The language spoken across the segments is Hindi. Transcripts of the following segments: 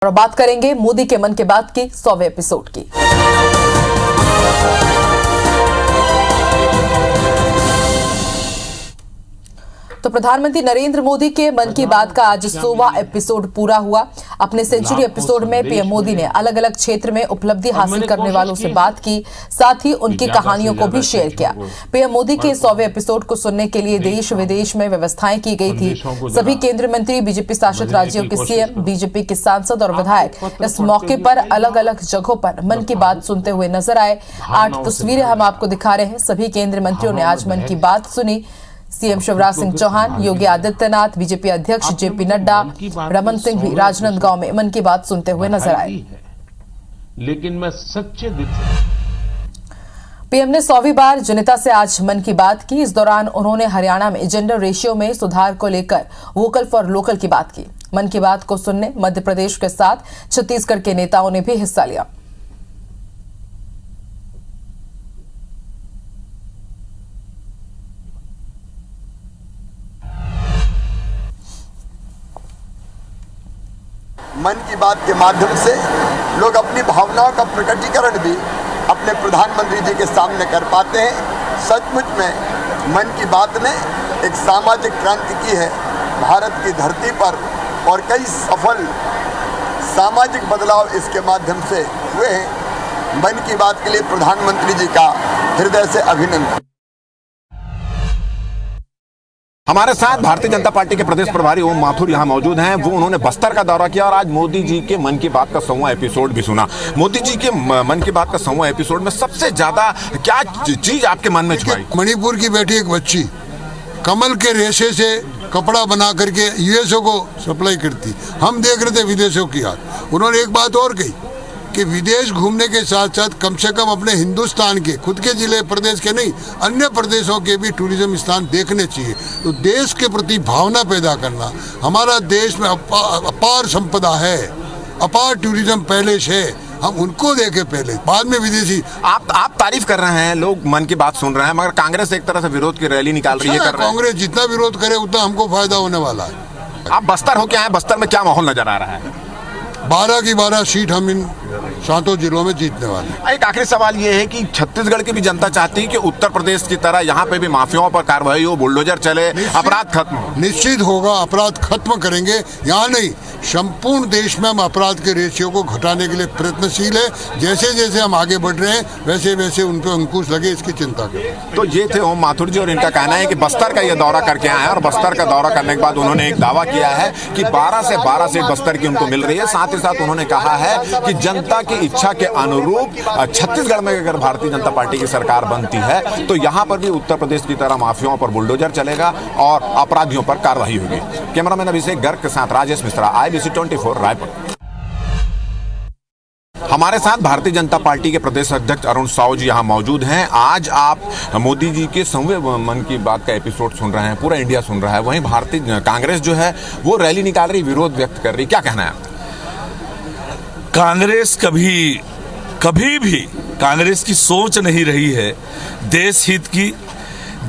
और बात करेंगे मोदी के मन की बात की 100वें एपिसोड की। तो प्रधानमंत्री नरेंद्र मोदी के मन की बात का आज 100वां एपिसोड पूरा हुआ। अपने सेंचुरी एपिसोड में पीएम मोदी ने अलग अलग क्षेत्र में उपलब्धि हासिल करने वालों से बात की, साथ ही उनकी कहानियों को भी शेयर किया। पीएम मोदी के 100वें एपिसोड को सुनने के लिए देश विदेश में व्यवस्थाएं की गई थी। सभी केंद्रीय मंत्री, बीजेपी शासित राज्यों के सीएम, बीजेपी के सांसद और विधायक इस मौके पर अलग अलग जगहों पर मन की बात सुनते हुए नजर आए। 8 तस्वीरें हम आपको दिखा रहे हैं। सभी केंद्रीय मंत्रियों ने आज मन की बात सुनी। सीएम शिवराज सिंह चौहान, योगी आदित्यनाथ, बीजेपी अध्यक्ष जेपी नड्डा, रमन सिंह भी राजनांदगांव में मन की बात सुनते हुए नजर आए। लेकिन मैं सच्चे दिल से पीएम ने 100वीं बार जनता से आज मन की बात की। इस दौरान उन्होंने हरियाणा में जेंडर रेशियो में सुधार को लेकर वोकल फॉर लोकल की बात की। मन की बात को सुनने मध्य प्रदेश के साथ छत्तीसगढ़ के नेताओं ने भी हिस्सा लिया। मन की बात के माध्यम से लोग अपनी भावनाओं का प्रकटीकरण भी अपने प्रधानमंत्री जी के सामने कर पाते हैं। सचमुच में मन की बात ने एक सामाजिक क्रांति की है भारत की धरती पर, और कई सफल सामाजिक बदलाव इसके माध्यम से हुए हैं। मन की बात के लिए प्रधानमंत्री जी का हृदय से अभिनंदन। हमारे साथ भारतीय जनता पार्टी के प्रदेश प्रभारी ओम माथुर यहाँ मौजूद हैं। वो उन्होंने बस्तर का दौरा किया और आज मोदी जी के मन की बात का 100वां एपिसोड भी सुना। मोदी जी के मन की बात का 100वां एपिसोड में सबसे ज्यादा क्या चीज आपके मन में छुपाई? मणिपुर की बेटी एक बच्ची कमल के रेशे से कपड़ा बना करके यूएसओ को सप्लाई करती। हम देख रहे थे विदेशों की याद। उन्होंने एक बात और कही कि विदेश घूमने के साथ साथ कम से कम अपने हिंदुस्तान के खुद के जिले प्रदेश के नहीं, अन्य प्रदेशों के भी टूरिज्म स्थान देखने चाहिए। तो देश के प्रति भावना पैदा करना, हमारा देश में अपार संपदा है, अपार टूरिज्म पैलेस है, हम उनको देखें पहले, बाद में विदेशी। आप तारीफ कर रहे हैं, लोग मन की बात सुन रहे हैं, मगर कांग्रेस एक तरह से विरोध की रैली निकाल रही है। कांग्रेस जितना विरोध करे उतना हमको फायदा होने वाला है। आप बस्तर होके आए, बस्तर में क्या माहौल नजर आ रहा है? 12 की 12 सीट हम इन 7 जिलों में जीतने वाले। एक आखिरी सवाल ये है कि छत्तीसगढ़ की भी जनता चाहती है कि उत्तर प्रदेश की तरह यहाँ पे भी माफियाओं पर कार्रवाई हो, बुलडोजर चले, अपराध खत्म हो। निश्चित होगा, अपराध खत्म करेंगे। यहाँ नहीं, संपूर्ण देश में हम अपराध के रेशियो को घटाने के लिए प्रयत्नशील है। जैसे जैसे हम आगे बढ़ रहे हैं वैसे वैसे उन पर अंकुश लगे, इसकी चिंता करें। तो ये थे ओम माथुर जी, और इनका कहना है कि बस्तर का ये दौरा करके आए हैं और बस्तर का दौरा करने के बाद उन्होंने एक दावा किया है कि 12 से 12 सीट बस्तर की उनको मिल रही है। साथ ही साथ उन्होंने कहा है कि जनता की इच्छा के अनुरूप छत्तीसगढ़ में अगर भारतीय जनता पार्टी की सरकार बनती है तो यहाँ पर भी उत्तर प्रदेश की तरह माफियाओं पर बुलडोजर चलेगा और अपराधियों पर कार्रवाई होगी। कैमरामैन अभिषेक गर्ग के साथ राजेश मिश्रा, IBC 24 रायपुर। हमारे साथ भारतीय जनता पार्टी के प्रदेश अध्यक्ष अरुण साव जी यहाँ मौजूद हैं। आज आप मोदी जी के 100वें मन की बात का एपिसोड सुन रहे हैं, पूरा इंडिया सुन रहा है। वहीं भारतीय कांग्रेस जो है वो रैली निकाल रही, विरोध व्यक्त कर रही, क्या कहना है? कांग्रेस कभी भी कांग्रेस की सोच नहीं रही है देश हित की,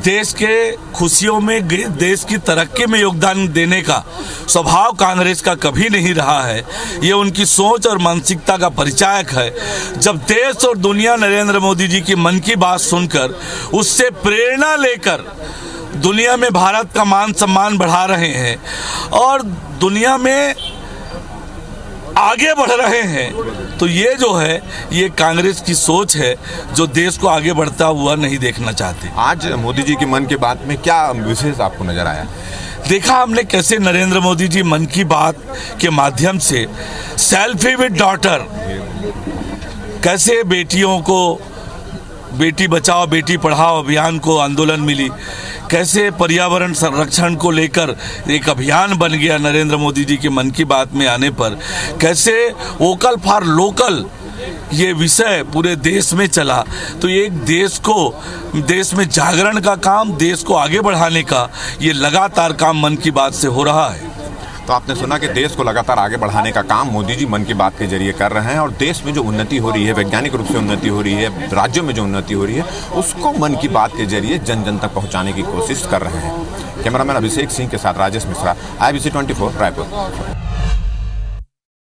देश के खुशियों में, देश की तरक्की में योगदान देने का स्वभाव कांग्रेस का कभी नहीं रहा है। ये उनकी सोच और मानसिकता का परिचायक है। जब देश और दुनिया नरेंद्र मोदी जी की मन की बात सुनकर उससे प्रेरणा लेकर दुनिया में भारत का मान सम्मान बढ़ा रहे हैं और दुनिया में आगे बढ़ रहे हैं, तो ये जो है ये कांग्रेस की सोच है जो देश को आगे बढ़ता हुआ नहीं देखना चाहते। आज मोदी जी की मन की बात में क्या विशेष आपको नजर आया? देखा हमने कैसे नरेंद्र मोदी जी मन की बात के माध्यम से सेल्फी विद डॉटर, कैसे बेटियों को बेटी बचाओ बेटी पढ़ाओ अभियान को आंदोलन मिली, कैसे पर्यावरण संरक्षण को लेकर एक अभियान बन गया नरेंद्र मोदी जी के मन की बात में आने पर, कैसे वोकल फॉर लोकल ये विषय पूरे देश में चला। तो एक देश में जागरण का काम, देश को आगे बढ़ाने का ये लगातार काम मन की बात से हो रहा है। तो आपने सुना कि देश को लगातार आगे बढ़ाने का काम मोदी जी मन की बात के जरिए कर रहे हैं और देश में जो उन्नति हो रही है, वैज्ञानिक रूप से उन्नति हो रही है, राज्यों में जो उन्नति हो रही है, उसको मन की बात के जरिए जन जन तक पहुंचाने की कोशिश कर रहे हैं। कैमरामैन अभिषेक सिंह के साथ राजेश मिश्रा, IBC 24 रायपुर।